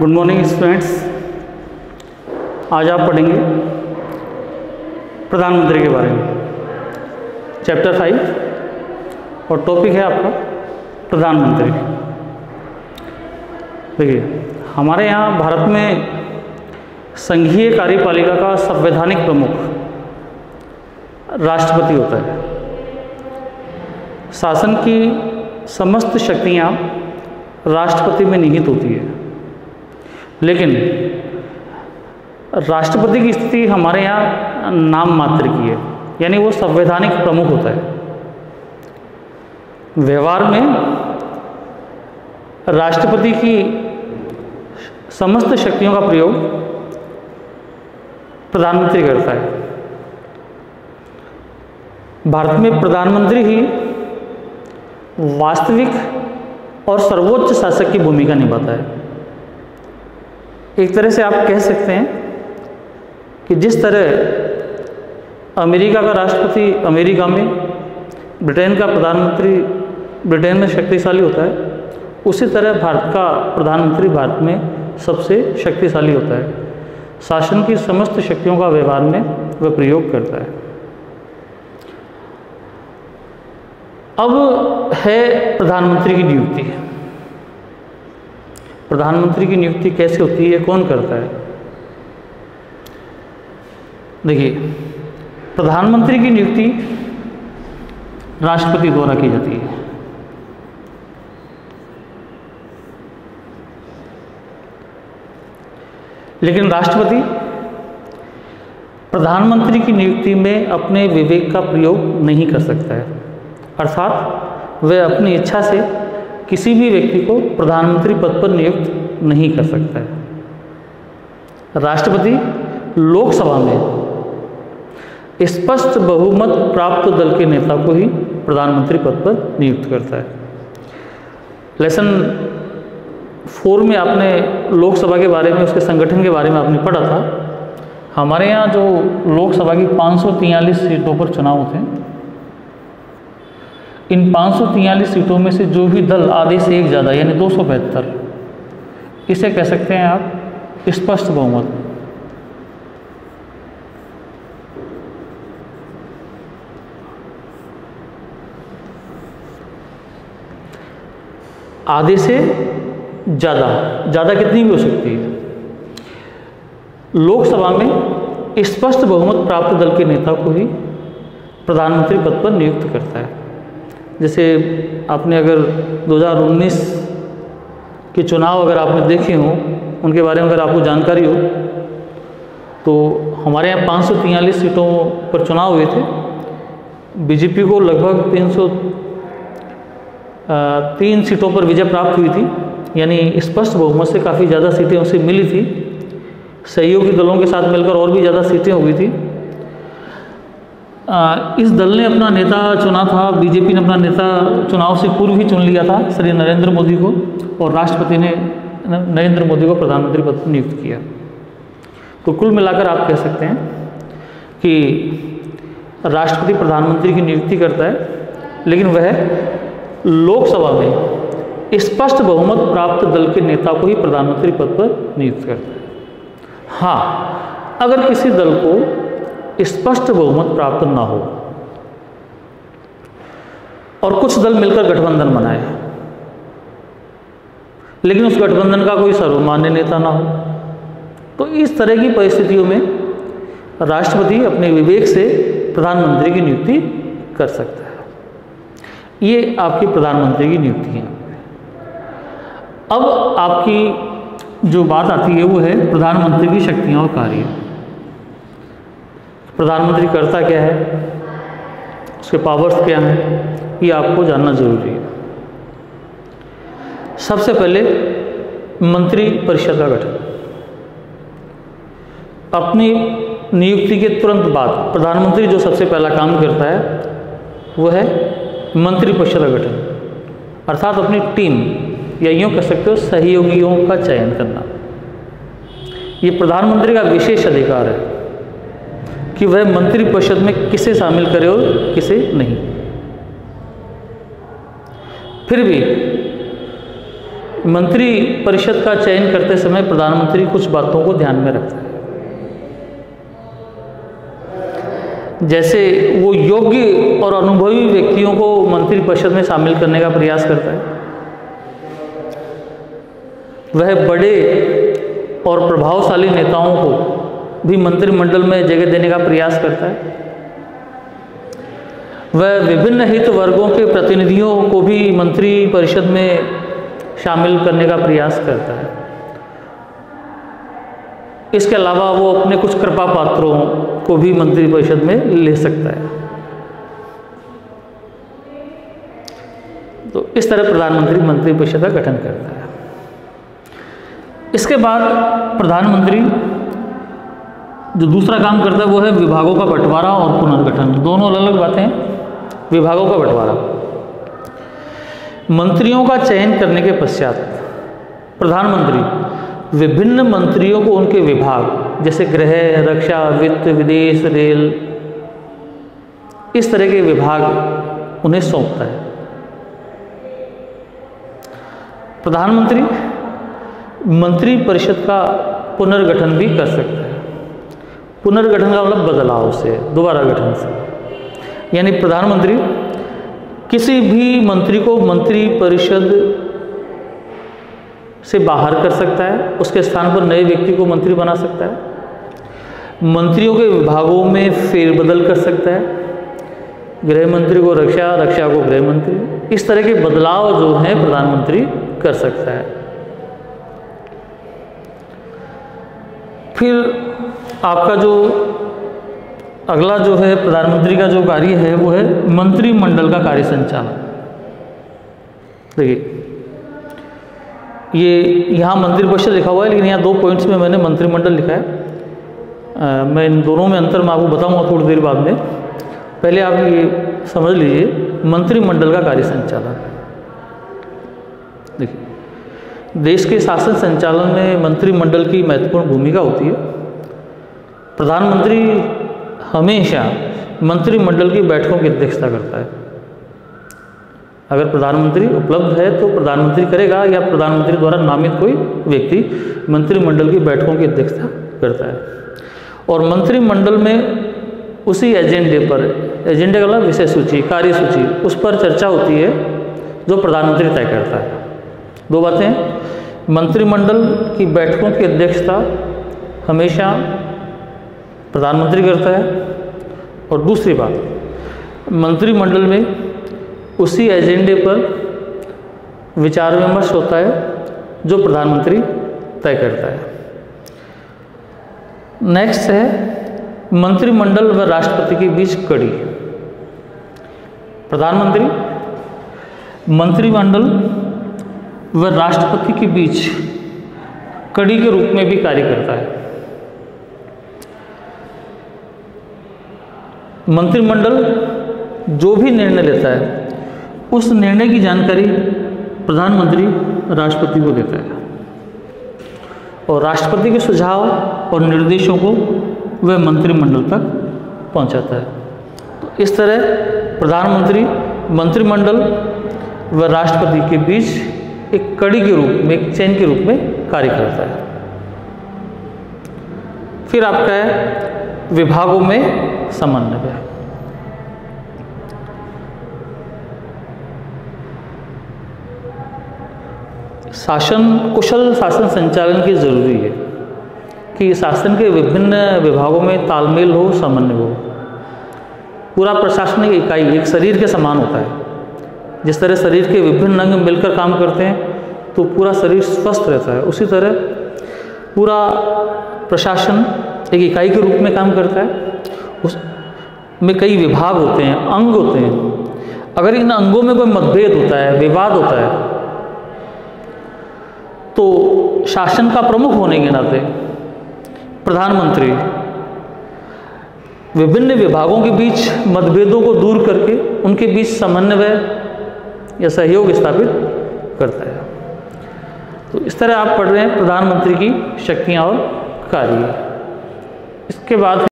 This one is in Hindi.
Good morning students. आज आप पढ़ेंगे प्रधानमंत्री के बारे में, चैप्टर 5 और टॉपिक है आपका प्रधानमंत्री। देखिए, हमारे यहाँ भारत में संघीय कार्यपालिका का संवैधानिक प्रमुख राष्ट्रपति होता है। शासन की समस्त शक्तियाँ राष्ट्रपति में निहित होती है, लेकिन राष्ट्रपति की स्थिति हमारे यहाँ नाम मात्र की है, यानी वो संवैधानिक प्रमुख होता है। व्यवहार में राष्ट्रपति की समस्त शक्तियों का प्रयोग प्रधानमंत्री करता है। भारत में प्रधानमंत्री ही वास्तविक और सर्वोच्च शासक की भूमिका निभाता है। एक तरह से आप कह सकते हैं कि जिस तरह अमेरिका का राष्ट्रपति अमेरिका में, ब्रिटेन का प्रधानमंत्री ब्रिटेन में शक्तिशाली होता है, उसी तरह भारत का प्रधानमंत्री भारत में सबसे शक्तिशाली होता है। शासन की समस्त शक्तियों का व्यवहार में वह प्रयोग करता है। अब है प्रधानमंत्री की नियुक्ति। प्रधानमंत्री की नियुक्ति कैसे होती है, कौन करता है? देखिए, प्रधानमंत्री की नियुक्ति राष्ट्रपति द्वारा की जाती है। लेकिन राष्ट्रपति प्रधानमंत्री की नियुक्ति में अपने विवेक का प्रयोग नहीं कर सकता है, अर्थात वह अपनी इच्छा से किसी भी व्यक्ति को प्रधानमंत्री पद पर नियुक्त नहीं कर सकता है। राष्ट्रपति लोकसभा में स्पष्ट बहुमत प्राप्त दल के नेता को ही प्रधानमंत्री पद पर नियुक्त करता है। लेसन 4 में आपने लोकसभा के बारे में, उसके संगठन के बारे में आपने पढ़ा था। हमारे यहाँ जो लोकसभा की 543 सीटों पर चुनाव होते हैं, इन 543 सीटों में से जो भी दल आधे से एक ज़्यादा यानी 275, इसे कह सकते हैं आप स्पष्ट बहुमत। आधे से ज़्यादा कितनी भी हो सकती है। लोकसभा में स्पष्ट बहुमत प्राप्त दल के नेता को ही प्रधानमंत्री पद पर नियुक्त करता है। जैसे आपने अगर 2019 के चुनाव अगर आपने देखे हों, उनके बारे में अगर आपको जानकारी हो, तो हमारे यहाँ 543 सीटों पर चुनाव हुए थे। बीजेपी को लगभग 303 सीटों पर विजय प्राप्त हुई थी, यानी स्पष्ट बहुमत से काफ़ी ज़्यादा सीटें उसे मिली थी। सहयोगी दलों के साथ मिलकर और भी ज़्यादा सीटें हुई थी। इस दल ने अपना नेता चुना था, बीजेपी ने अपना नेता चुनाव से पूर्व ही चुन लिया था, श्री नरेंद्र मोदी को, और राष्ट्रपति ने नरेंद्र मोदी को प्रधानमंत्री पद पर नियुक्त किया। तो कुल मिलाकर आप कह सकते हैं कि राष्ट्रपति प्रधानमंत्री की नियुक्ति करता है, लेकिन वह लोकसभा में स्पष्ट बहुमत प्राप्त दल के नेता को ही प्रधानमंत्री पद पर नियुक्त करता है। हाँ, अगर किसी दल को स्पष्ट बहुमत प्राप्त ना हो और कुछ दल मिलकर गठबंधन बनाए, लेकिन उस गठबंधन का कोई सर्वमान्य नेता ना हो, तो इस तरह की परिस्थितियों में राष्ट्रपति अपने विवेक से प्रधानमंत्री की नियुक्ति कर सकता है। ये आपकी प्रधानमंत्री की नियुक्ति है। अब आपकी जो बात आती है वो है प्रधानमंत्री की शक्तियाँ और कार्य। प्रधानमंत्री करता क्या है, उसके पावर्स क्या हैं, ये आपको जानना जरूरी है। सबसे पहले मंत्री परिषद का गठन। अपनी नियुक्ति के तुरंत बाद प्रधानमंत्री जो सबसे पहला काम करता है वो है मंत्री परिषद का गठन, अर्थात अपनी टीम या यूँ कह सकते हो सहयोगियों का चयन करना। ये प्रधानमंत्री का विशेष अधिकार है कि वह मंत्री परिषद में किसे शामिल करे और किसे नहीं। फिर भी मंत्री परिषद का चयन करते समय प्रधानमंत्री कुछ बातों को ध्यान में रखता है। जैसे वो योग्य और अनुभवी व्यक्तियों को मंत्री परिषद में शामिल करने का प्रयास करता है। वह बड़े और प्रभावशाली नेताओं को भी मंत्रिमंडल में जगह देने का प्रयास करता है। वह विभिन्न हित वर्गों के प्रतिनिधियों को भी मंत्री परिषद में शामिल करने का प्रयास करता है। इसके अलावा वो अपने कुछ कृपा पात्रों को भी मंत्री परिषद में ले सकता है। तो इस तरह प्रधानमंत्री मंत्री परिषद का गठन करता है। इसके बाद प्रधानमंत्री जो दूसरा काम करता है वो है विभागों का बंटवारा और पुनर्गठन। दोनों अलग अलग बातें हैं। विभागों का बंटवारा, मंत्रियों का चयन करने के पश्चात प्रधानमंत्री विभिन्न मंत्रियों को उनके विभाग जैसे गृह, रक्षा, वित्त, विदेश, रेल, इस तरह के विभाग उन्हें सौंपता है। प्रधानमंत्री मंत्री परिषद का पुनर्गठन भी कर सकता है। पुनर्गठन का मतलब बदलाव से, दोबारा गठन से। यानी प्रधानमंत्री किसी भी मंत्री को मंत्री परिषद से बाहर कर सकता है, उसके स्थान पर नए व्यक्ति को मंत्री बना सकता है, मंत्रियों के विभागों में फेरबदल कर सकता है, गृह मंत्री को रक्षा, रक्षा को गृह मंत्री, इस तरह के बदलाव जो हैं प्रधानमंत्री कर सकता है। फिर आपका जो अगला जो है प्रधानमंत्री का जो कार्य है वो है मंत्रिमंडल का कार्य संचालन। देखिए ये यहाँ मंत्री परिषद लिखा हुआ है, लेकिन यहाँ 2 पॉइंट्स में मैंने मंत्रिमंडल लिखा है। मैं इन दोनों में अंतर मैं आपको बताऊंगा थोड़ी देर बाद में। पहले आप ये समझ लीजिए मंत्रिमंडल का कार्य संचालन। देखिए देश के शासन संचालन में मंत्रिमंडल की महत्वपूर्ण भूमिका होती है। प्रधानमंत्री हमेशा मंत्रिमंडल की बैठकों की अध्यक्षता करता है। अगर प्रधानमंत्री उपलब्ध है तो प्रधानमंत्री करेगा, या प्रधानमंत्री द्वारा नामित कोई व्यक्ति मंत्रिमंडल की बैठकों की अध्यक्षता करता है। और मंत्रिमंडल में उसी एजेंडे पर, एजेंडे का मतलब विषय सूची, कार्य सूची, उस पर चर्चा होती है जो प्रधानमंत्री तय करता है। 2 बातें, मंत्रिमंडल की बैठकों की अध्यक्षता हमेशा प्रधानमंत्री करता है, और दूसरी बात मंत्रिमंडल में उसी एजेंडे पर विचार विमर्श होता है जो प्रधानमंत्री तय करता है। नेक्स्ट है मंत्रिमंडल व राष्ट्रपति के बीच कड़ी। प्रधानमंत्री मंत्रिमंडल व राष्ट्रपति के बीच कड़ी के रूप में भी कार्य करता है। मंत्रिमंडल जो भी निर्णय लेता है उस निर्णय की जानकारी प्रधानमंत्री राष्ट्रपति को देता है, और राष्ट्रपति के सुझाव और निर्देशों को वह मंत्रिमंडल तक पहुंचाता है। तो इस तरह प्रधानमंत्री मंत्रिमंडल व राष्ट्रपति के बीच एक कड़ी के रूप में, एक चेन के रूप में कार्य करता है। फिर आपका है विभागों में समन्वय। कुशल शासन संचालन की जरूरी है कि शासन के विभिन्न विभागों में तालमेल हो, समन्वय हो। पूरा प्रशासनिक इकाई एक शरीर के समान होता है। जिस तरह शरीर के विभिन्न अंग मिलकर काम करते हैं तो पूरा शरीर स्वस्थ रहता है, उसी तरह पूरा प्रशासन एक इकाई के रूप में काम करता है। उसमें कई विभाग होते हैं, अंग होते हैं। अगर इन अंगों में कोई मतभेद होता है, विवाद होता है, तो शासन का प्रमुख होने के नाते प्रधानमंत्री विभिन्न विभागों के बीच मतभेदों को दूर करके उनके बीच समन्वय या सहयोग स्थापित करता है। तो इस तरह आप पढ़ रहे हैं प्रधानमंत्री की शक्तियां और कार्य। इसके बाद